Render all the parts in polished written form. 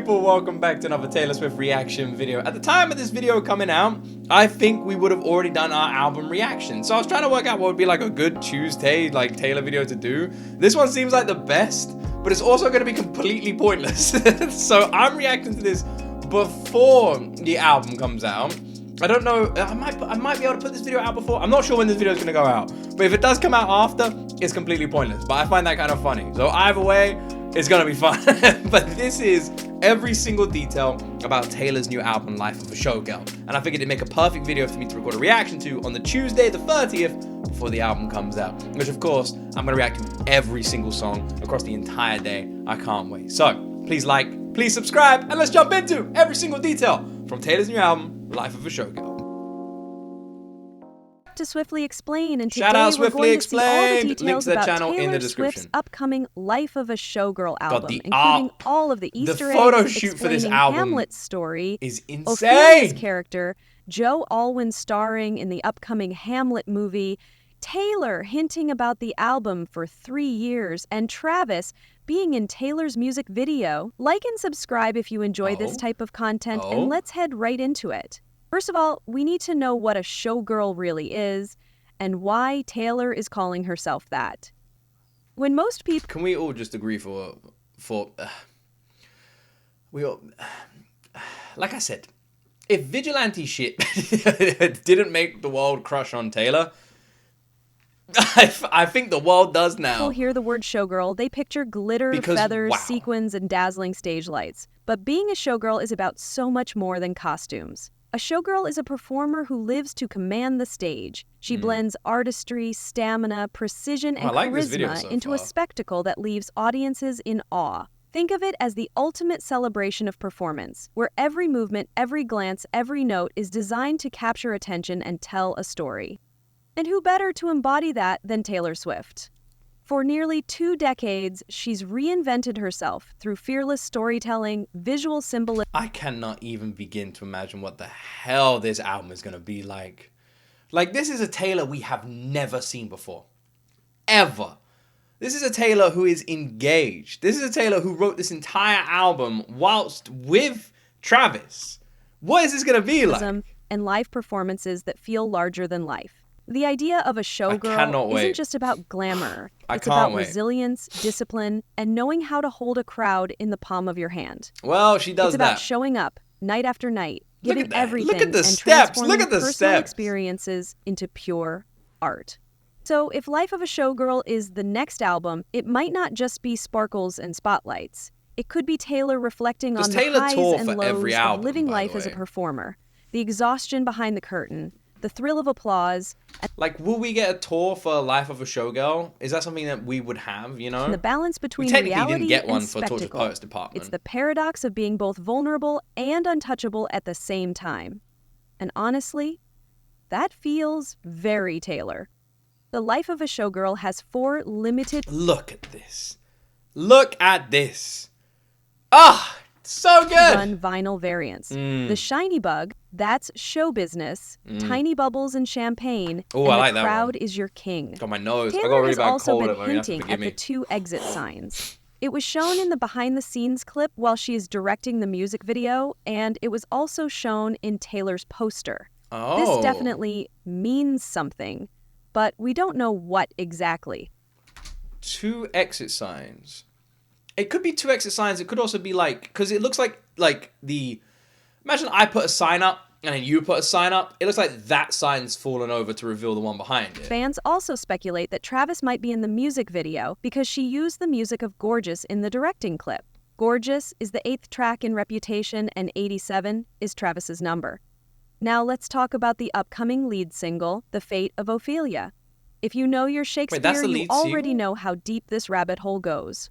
people, welcome back to another Taylor Swift reaction video. At the time of this video coming out, I think we would have already done our album reaction. So I was trying to work out what would be like a good Tuesday like Taylor video to do. This one seems like the best, but it's also going to be completely pointless. So I'm reacting to this before the album comes out. I don't know, I might be able to put this video out before. I'm not sure when this video is going to go out, but if it does come out after, it's completely pointless. But I find that kind of funny. So either way, it's gonna be fun. But this is every single detail about Taylor's new album, Life of a Showgirl. And I figured it'd make a perfect video for me to record a reaction to on the Tuesday, the 30th, before the album comes out. Which of course, I'm gonna react to every single song across the entire day. I can't wait. So, please like, please subscribe, and let's jump into every single detail from Taylor's new album, Life of a Showgirl. To Swiftly Explain, and today Shout out we're Swiftly going to see all the Explained. details Link to the about channel in Taylor the description. Swift's upcoming Life of a Showgirl album, the including all of the Easter eggs, photo shoot for this explaining album Hamlet's story, is Ophelia's insane. character, Joe Alwyn starring in the upcoming Hamlet movie, Taylor hinting about the album for 3 years, and Travis being in Taylor's music video. Like and subscribe if you enjoy this type of content, and let's head right into it. First of all, we need to know what a showgirl really is, and why Taylor is calling herself that. When most people... Can we all just agree we all... Like I said, if vigilante shit didn't make the world crush on Taylor, I think the world does now. People hear the word showgirl, they picture glitter, feathers, sequins, and dazzling stage lights. But being a showgirl is about so much more than costumes. A showgirl is a performer who lives to command the stage. She blends artistry, stamina, precision, and charisma into a spectacle that leaves audiences in awe. Think of it as the ultimate celebration of performance, where every movement, every glance, every note is designed to capture attention and tell a story. And who better to embody that than Taylor Swift? For nearly 2 decades, she's reinvented herself through fearless storytelling, visual symbolism. I cannot even begin to imagine what the hell this album is going to be like. Like, this is a Taylor we have never seen before. Ever. This is a Taylor who is engaged. This is a Taylor who wrote this entire album whilst with Travis. What is this going to be like? And live performances that feel larger than life. The idea of a showgirl isn't just about glamour. It's about resilience, discipline, and knowing how to hold a crowd in the palm of your hand. Well, she does that. It's about showing up night after night, giving everything, Look at the and steps. transforming Look at the personal steps. experiences into pure art. So if Life of a Showgirl is the next album, it might not just be sparkles and spotlights. It could be Taylor reflecting on the highs and lows of living life as a performer, the exhaustion behind the curtain, the thrill of applause. Like, will we get a tour for Life of a Showgirl? Is that something that we would have, you know? And the balance between reality reality didn't get one and for Torture spectacle. Poets Department. It's the paradox of being both vulnerable and untouchable at the same time. And honestly, that feels very Taylor. The Life of a Showgirl has 4 limited... Look at this. Look at this. Ah! So good! ...run vinyl variants. The Shiny Bug, that's show business, Tiny Bubbles and Champagne, and I like The that Crowd one. Is Your King. Got my nose. I got Taylor really has bad also cold. been hinting at the 2 exit signs. It was shown in the behind-the-scenes clip while she is directing the music video, and it was also shown in Taylor's poster. This definitely means something, but we don't know what exactly. 2 exit signs. It could be 2 exit signs. It could also be like, because it looks like the, imagine I put a sign up and then you put a sign up. It looks like that sign's fallen over to reveal the one behind it. Fans also speculate that Travis might be in the music video because she used the music of Gorgeous in the directing clip. Gorgeous is the 8th track in Reputation, and 87 is Travis's number. Now let's talk about the upcoming lead single, The Fate of Ophelia. If you know your Shakespeare, you already know how deep this rabbit hole goes.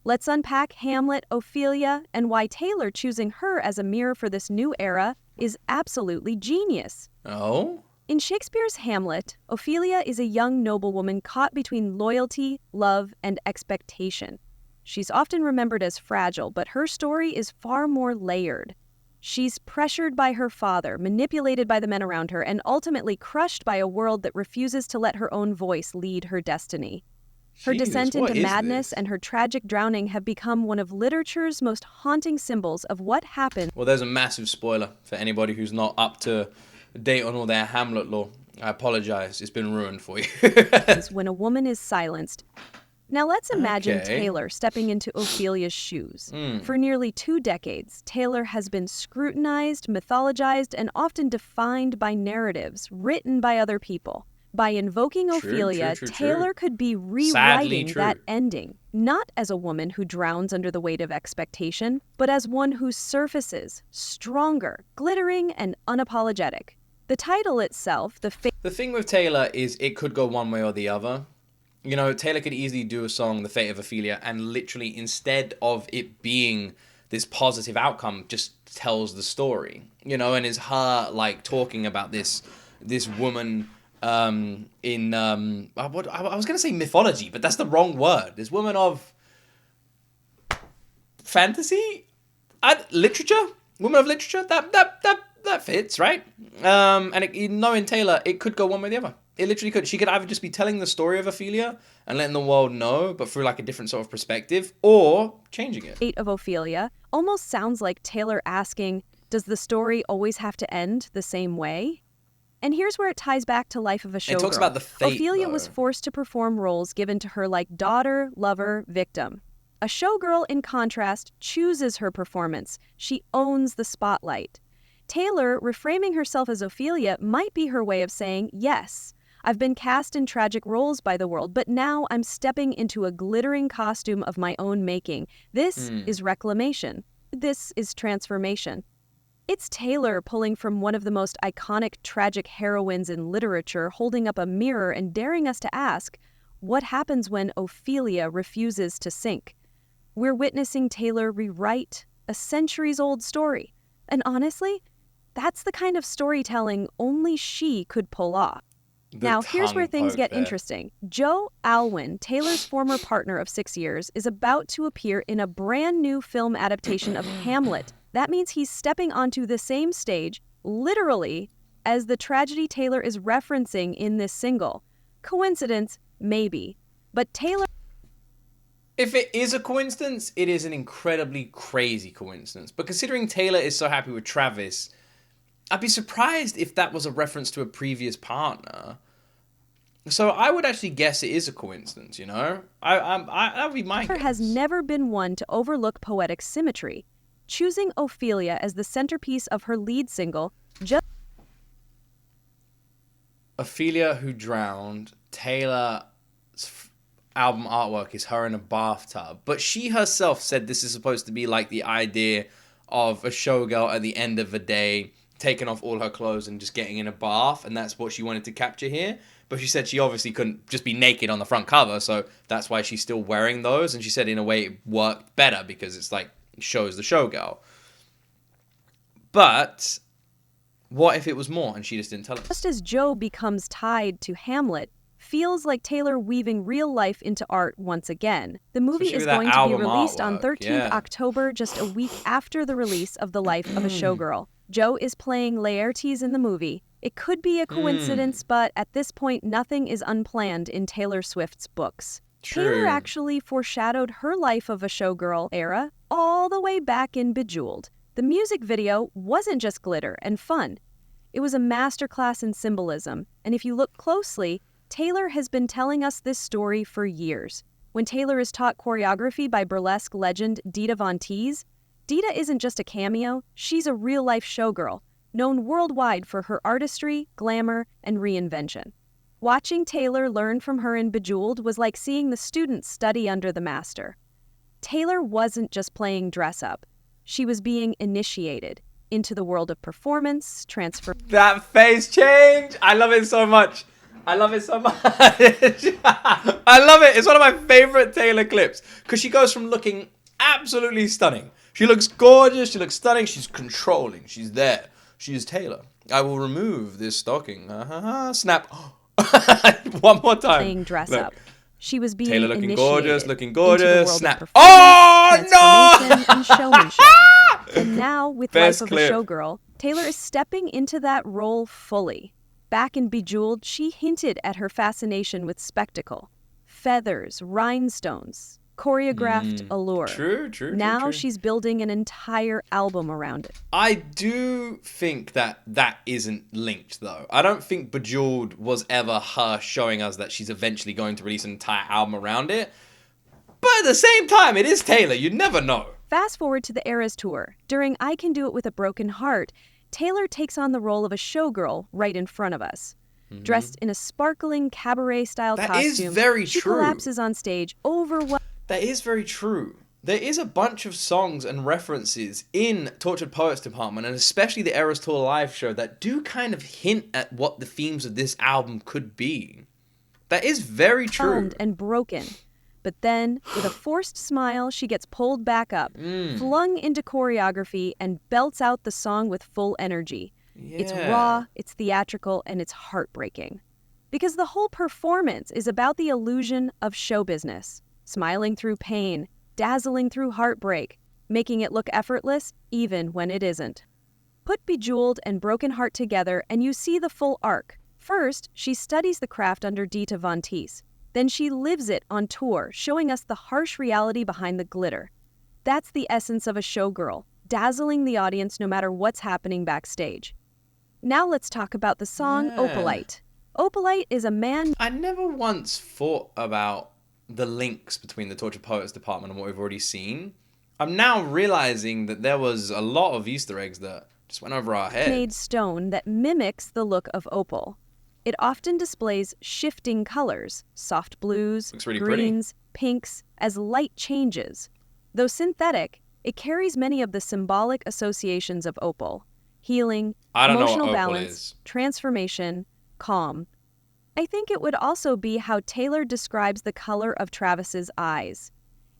Let's unpack Hamlet, Ophelia, and why Taylor choosing her as a mirror for this new era is absolutely genius. In Shakespeare's Hamlet, Ophelia is a young noblewoman caught between loyalty, love, and expectation. She's often remembered as fragile, but her story is far more layered. She's pressured by her father, manipulated by the men around her, and ultimately crushed by a world that refuses to let her own voice lead her destiny. Her Jesus, descent what into is madness this? and her tragic drowning have become one of literature's most haunting symbols of what happened Well, there's a massive spoiler for anybody who's not up to date on all their Hamlet lore. I apologize. It's been ruined for you. when a woman is silenced. Now let's imagine Okay. Taylor stepping into Ophelia's shoes. For nearly 2 decades, Taylor has been scrutinized, mythologized, and often defined by narratives written by other people. By invoking Ophelia, Taylor could be rewriting that ending, not as a woman who drowns under the weight of expectation, but as one who surfaces, stronger, glittering, and unapologetic. The title itself, The thing with Taylor is it could go one way or the other. You know, Taylor could easily do a song, The Fate of Ophelia, and literally instead of it being this positive outcome, just tells the story. You know, and is her like talking about this woman in what I was gonna say mythology, but that's the wrong word. This woman of fantasy, literature, woman of literature. That fits, right? And knowing Taylor, it could go one way or the other. It literally could. She could either just be telling the story of Ophelia and letting the world know, but through like a different sort of perspective, or changing it. Fate of Ophelia almost sounds like Taylor asking, does the story always have to end the same way? And here's where it ties back to Life of a Showgirl. It talks about the fate, Ophelia though. was forced to perform roles given to her like daughter, lover, victim. A showgirl, in contrast, chooses her performance. She owns the spotlight. Taylor, reframing herself as Ophelia, might be her way of saying, yes, I've been cast in tragic roles by the world, but now I'm stepping into a glittering costume of my own making. This is reclamation. This is transformation. It's Taylor pulling from one of the most iconic tragic heroines in literature, holding up a mirror and daring us to ask, what happens when Ophelia refuses to sink? We're witnessing Taylor rewrite a centuries-old story. And honestly, that's the kind of storytelling only she could pull off. Now, here's where things get interesting. Joe Alwyn, Taylor's former partner of 6 years, is about to appear in a brand new film adaptation of Hamlet. That means he's stepping onto the same stage, literally, as the tragedy Taylor is referencing in this single. Coincidence? Maybe. But Taylor... If it is a coincidence, it is an incredibly crazy coincidence. But considering Taylor is so happy with Travis, I'd be surprised if that was a reference to a previous partner. So I would actually guess it is a coincidence, you know? That would be my guess. Has never been one to overlook poetic symmetry. Choosing Ophelia as the centerpiece of her lead single, Ophelia Who Drowned, Taylor's album artwork is her in a bathtub. But she herself said this is supposed to be like the idea of a showgirl at the end of the day taking off all her clothes and just getting in a bath, and that's what she wanted to capture here. But she said she obviously couldn't just be naked on the front cover, so that's why she's still wearing those. And she said in a way it worked better because it's like shows the showgirl. But what if it was more and she just didn't tell us? Just as Joe becomes tied to Hamlet, feels like Taylor weaving real life into art once again. The movie is going to be released on 13th October, just a week after the release of The Life of a Showgirl. Joe is playing Laertes in the movie. It could be a coincidence, but at this point, nothing is unplanned in Taylor Swift's books. Taylor actually foreshadowed her Life of a Showgirl era all the way back in Bejeweled. The music video wasn't just glitter and fun. It was a masterclass in symbolism, and if you look closely, Taylor has been telling us this story for years. When Taylor is taught choreography by burlesque legend Dita Von Teese, Dita isn't just a cameo, she's a real-life showgirl, known worldwide for her artistry, glamour, and reinvention. Watching Taylor learn from her in Bejeweled was like seeing the students study under the master. Taylor wasn't just playing dress-up. She was being initiated into the world of performance, That face change! I love it so much. I love it so much. I love it. It's one of my favorite Taylor clips because she goes from looking absolutely stunning. She looks gorgeous. She looks stunning. She's controlling. She's there. She is Taylor. I will remove this stocking. Snap. One more time. Playing dress up. She was being Taylor looking initiated looking gorgeous. Snap. Oh no! And showmanship. And now, with Best Life of clip. a Showgirl, Taylor is stepping into that role fully. Back in Bejeweled, she hinted at her fascination with spectacle. feathers, rhinestones, choreographed allure. True. Now she's building an entire album around it. I do think that isn't linked, though. I don't think Bejeweled was ever her showing us that she's eventually going to release an entire album around it. But at the same time, it is Taylor. You never know. Fast forward to the Eras Tour. During I Can Do It With a Broken Heart, Taylor takes on the role of a showgirl right in front of us. Dressed in a sparkling cabaret-style costume, is very she true. collapses on stage, overwhelmed. That is very true. There is a bunch of songs and references in Tortured Poets Department, and especially the Eras Tour live show, that do kind of hint at what the themes of this album could be. That is very true. And broken. But then, with a forced smile, she gets pulled back up, flung into choreography, and belts out the song with full energy. Yeah. It's raw, it's theatrical, and it's heartbreaking. Because the whole performance is about the illusion of show business. Smiling through pain, dazzling through heartbreak, making it look effortless even when it isn't. Put Bejeweled and Broken Heart together and you see the full arc. First, she studies the craft under Dita Von Teese. Then she lives it on tour, showing us the harsh reality behind the glitter. That's the essence of a showgirl, dazzling the audience no matter what's happening backstage. Now let's talk about the song Opalite. Opalite is a man... I never once thought about the links between the Tortured Poets Department and what we've already seen. I'm now realizing that there was a lot of Easter eggs that just went over our heads. ...made stone that mimics the look of opal. It often displays shifting colors, soft blues, Looks really greens, pinks, as light changes. Though synthetic, it carries many of the symbolic associations of opal. Healing, I don't know emotional what opal balance, is. transformation, calm. I think it would also be how Taylor describes the color of Travis's eyes.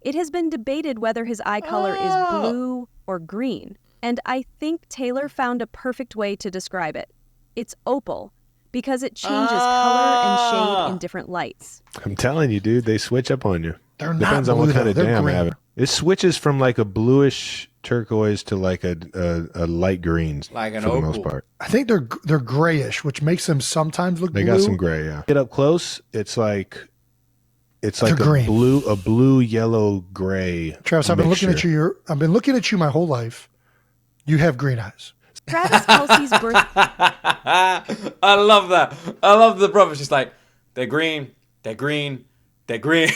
It has been debated whether his eye color is blue or green, and I think Taylor found a perfect way to describe it. It's opal, because it changes color and shade in different lights. I'm telling you, dude, they switch up on you. They're Depends not on what blue, kind though. of They're dam green. have it. It switches from like a bluish turquoise to like a light green, Like an for the most opal. part. I think they're grayish, which makes them sometimes look They blue. got some gray, yeah. Get up close, it's like They're green. a blue yellow gray. Travis, I've been looking at mixture. you. I've been looking at you my whole life. You have green eyes. Travis Kelce's birth... I love that. I love the brother. She's like, they're green, they're green, they're green.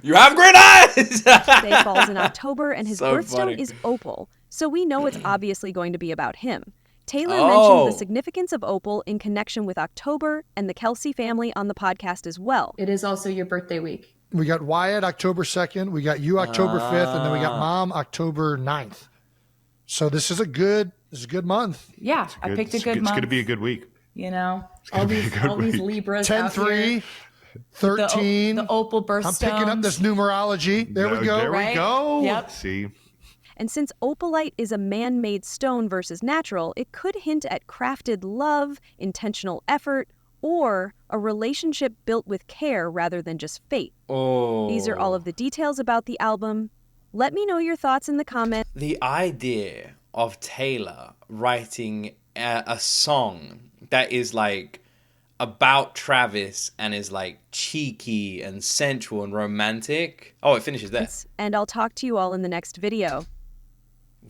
You have green eyes. Day falls in October, and his So birthstone funny. is opal, so we know it's obviously going to be about him. Taylor Oh. mentioned the significance of opal in connection with October and the Kelsey family on the podcast as well. It is also your birthday week. We got Wyatt October 2nd. We got you October 5th, and then we got Mom October 9th. So this is a good month. Yeah, I picked a good It's month. going to be a good week. You know, all these Libras out 10-3, here. 13. The opal birthstones. I'm picking up this numerology. There we go. There Right? we go. Yep. See, And since opalite is a man-made stone versus natural, it could hint at crafted love, intentional effort, or a relationship built with care rather than just fate. Oh. These are all of the details about the album. Let me know your thoughts in the comments. The idea of Taylor writing a song that is like about Travis and is like cheeky and sensual and romantic. Oh, it finishes there. And I'll talk to you all in the next video.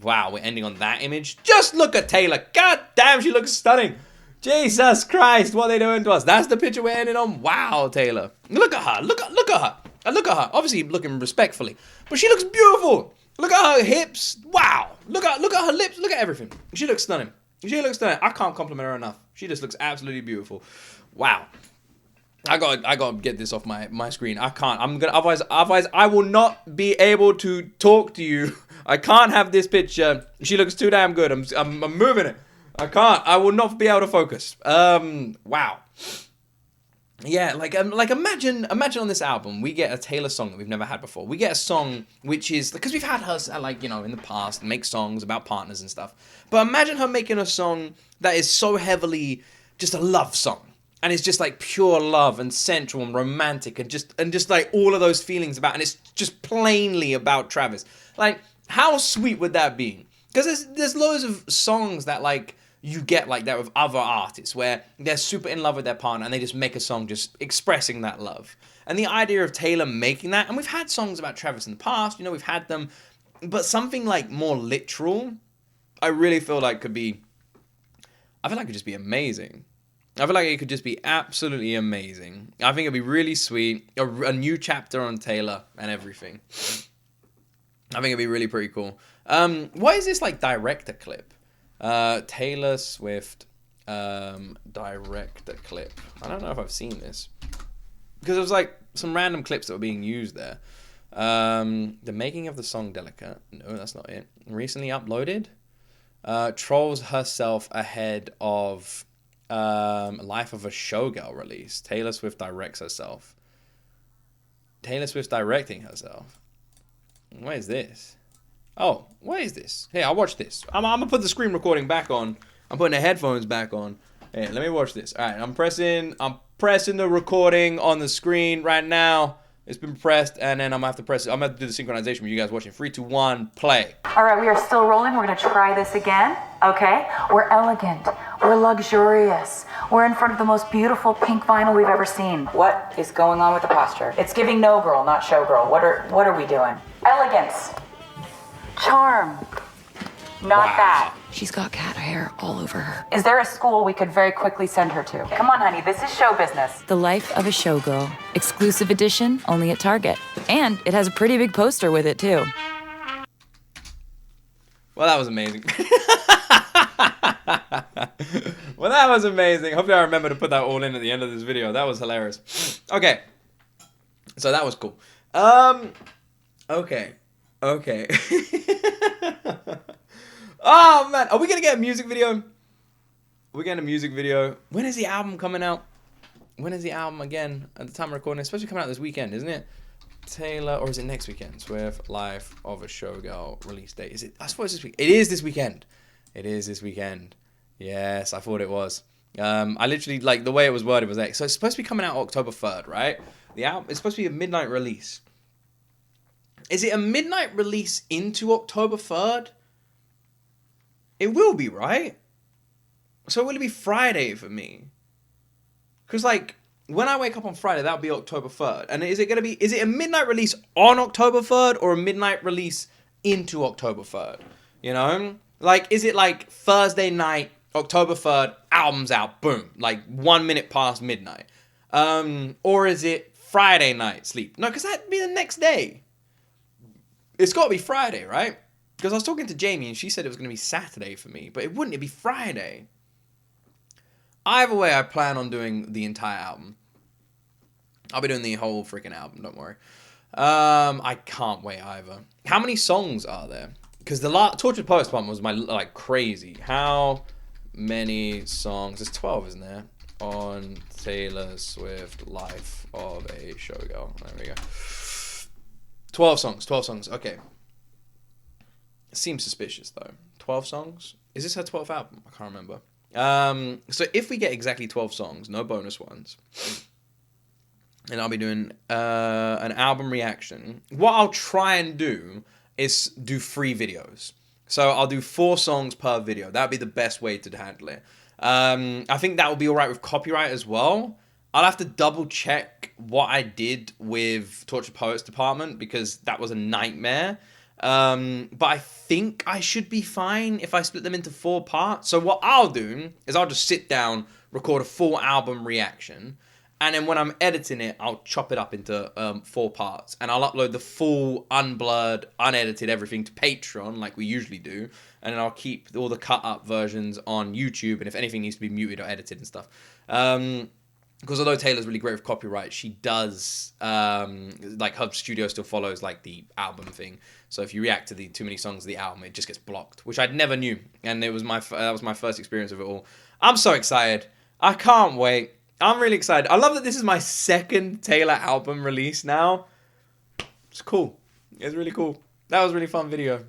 Wow, we're ending on that image. Just look at Taylor. God damn, she looks stunning. Jesus Christ, what are they doing to us? That's the picture we're ending on. Wow, Taylor. Look at her. Look at her. Look at her. Obviously looking respectfully, but she looks beautiful. Look at her hips. Wow. Look at her lips. Look at everything. She looks stunning. I can't compliment her enough. She just looks absolutely beautiful. Wow. I gotta get this off my screen. I can't. Otherwise I will not be able to talk to you. I can't have this picture. She looks too damn good. I'm moving it. I can't. I will not be able to focus. Wow. Yeah, like imagine on this album we get a Taylor song that we've never had before. We get a song which is because we've had her like in the past make songs about partners and stuff. But imagine her making a song that is so heavily just a love song. And it's just like pure love and sensual and romantic and just like all of those feelings about, and it's just plainly about Travis. Like, how sweet would that be? Because there's loads of songs that like you get like that with other artists where they're super in love with their partner and they just make a song just expressing that love. And the idea of Taylor making that, and we've had songs about Travis in the past, you know, we've had them, but something like more literal, I really feel like could be, I feel like it could just be amazing. I feel like it could just be absolutely amazing. I think it'd be really sweet, a new chapter on Taylor and everything. I think it'd be really pretty cool. What is this like director clip? Taylor Swift director clip. I don't know if I've seen this. Because it was like some random clips that were being used there. The making of the song Delicate. No, that's not it. Recently uploaded. Trolls herself ahead of Life of a Showgirl release. Taylor Swift directs herself. Taylor Swift's directing herself. What is this? Oh, what is this? Hey, I'll watch this. I'm going to put the screen recording back on. I'm putting the headphones back on. Hey, let me watch this. All right, I'm pressing the recording on the screen right now. It's been pressed, and then I'm going to have to do the synchronization with you guys watching. 3, 2, 1, play. All right, we are still rolling. We're going to try this again, okay? We're elegant. We're luxurious. We're in front of the most beautiful pink vinyl we've ever seen. What is going on with the posture? It's giving no girl, not showgirl. What are we doing? Elegance. Charm. Not that. She's got cat hair all over her. Is there a school we could very quickly send her to? Come on, honey, this is show business. The Life of a Showgirl. Exclusive edition, only at Target. And it has a pretty big poster with it, too. Well, that was amazing. Well, that was amazing. Hopefully I remember to put that all in at the end of this video. That was hilarious. Okay. So that was cool. Okay. Oh, man. Are we going to get a music video? We're getting a music video. When is the album coming out? When is the album again? At the time of recording, it's supposed to be coming out this weekend, isn't it? Taylor, or is it next weekend? Swift, Life of a Showgirl release date. Is it? I suppose this week. It is this weekend. It is this weekend. Yes, I thought it was. I literally, like, the way it was worded was like, so it's supposed to be coming out October 3rd, right? The album, it's supposed to be a midnight release. Is it a midnight release into October 3rd? It will be, right? So will it be Friday for me? Because, like, when I wake up on Friday, that'll be October 3rd. And is it a midnight release on October 3rd or a midnight release into October 3rd? You know? Like, is it like Thursday night, October 3rd, album's out, boom. Like 1 minute past midnight. Or is it Friday night, sleep? No, because that'd be the next day. It's got to be Friday, right? Because I was talking to Jamie and she said it was going to be Saturday for me. But it wouldn't. It'd be Friday. Either way, I plan on doing the entire album. I'll be doing the whole freaking album, don't worry. I can't wait either. How many songs are there? Because the Tortured Poets Department was my, like, crazy. How many songs? There's 12, isn't there? On Taylor Swift, Life of a Showgirl. There we go. 12 songs. Okay. Seems suspicious, though. 12 songs? Is this her 12th album? I can't remember. So if we get exactly 12 songs, no bonus ones, and I'll be doing an album reaction. What I'll try and do is do 3 videos. So I'll do 4 songs per video. That would be the best way to handle it. I think that will be all right with copyright as well. I'll have to double check what I did with Tortured Poets Department because that was a nightmare. But I think I should be fine if I split them into 4 parts. So what I'll do is I'll just sit down, record a full album reaction, and then when I'm editing it, I'll chop it up into 4 parts, and I'll upload the full, unblurred, unedited everything to Patreon, like we usually do, and then I'll keep all the cut-up versions on YouTube, and if anything needs to be muted or edited and stuff. Because although Taylor's really great with copyright, she does, like, her studio still follows, like, the album thing. So if you react to the too many songs of the album, it just gets blocked, which I'd never knew. And it was that was my first experience of it all. I'm so excited. I can't wait. I'm really excited. I love that this is my second Taylor album release now. It's cool. It's really cool. That was a really fun video.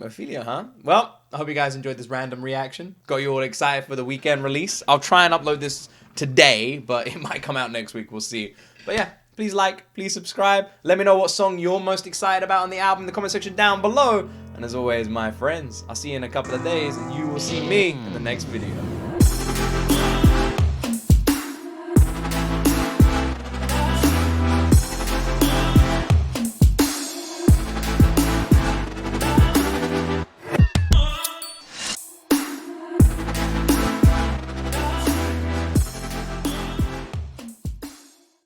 Ophelia, huh? Well, I hope you guys enjoyed this random reaction. Got you all excited for the weekend release. I'll try and upload this today, but it might come out next week. We'll see. But yeah, please like, please subscribe. Let me know what song you're most excited about on the album in the comment section down below. And as always, my friends, I'll see you in a couple of days, and you will see me in the next video.